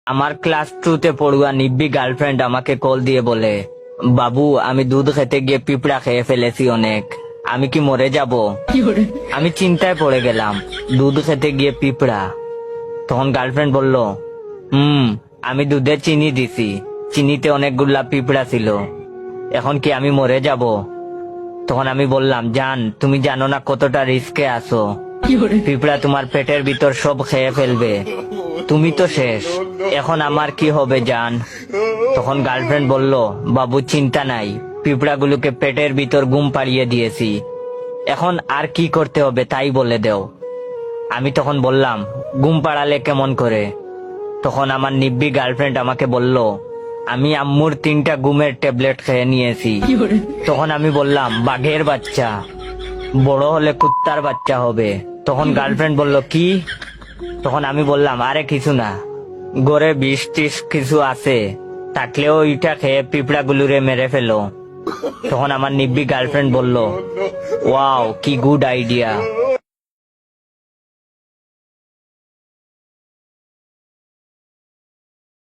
আমার ক্লাস 2 তে পড়ুয়া নিব্বি গার্লফ্রেন্ড আমাকে কল দিয়ে বলে, বাবু আমি দুধ খেতে গিয়ে পিঁপড়া খেয়ে ফেলেছি অনেক, আমি কি মরে যাব? আমি চিন্তায় পড়ে গেলাম, দুধ খেতে গিয়ে পিঁপড়া। তখন গার্লফ্রেন্ড বলল, আমি দুধে চিনি দিছি, চিনিতে অনেকগুলা পিঁপড়া ছিল, এখন কি আমি মরে যাব? তখন আমি বললাম, জান তুমি জানো না কতটা রিস্কে আছো, পিঁপড়া তোমার পেটের ভিতর সব খেয়ে ফেলবে, তুমি তো শেষ, এখন আমার কি হবে জান? তখন গার্লফ্রেন্ড বলল, বাবু চিন্তা নাই, পিঁপড়াগুলোকে পেটের ভিতর ঘুম পাড়িয়ে দিয়েছি, এখন আর কি করতে হবে তাই বলে দেও। আমি তখন বললাম, ঘুম পাড়ালে কেমন করে? তখন আমার নিব্বি গার্লফ্রেন্ড আমাকে বলল, আমি আম্মুর 3টা ঘুমের ট্যাবলেট খেয়ে নিয়েছি। তখন আমি বললাম, বাঘের বাচ্চা, বড় হলে কুত্তার বাচ্চা হবে। তখন গার্লফ্রেন্ড বলল, কি? তখন আমি বললাম, আরে কিছু না, গড়ে 20-30 কিছু আছে, থাকলেও ওইটা খেয়ে পিঁপড়াগুলোরে মেরে ফেলো। তখন আমার নিব্বি গার্লফ্রেন্ড বলল, ওয়াও কি গুড আইডিয়া।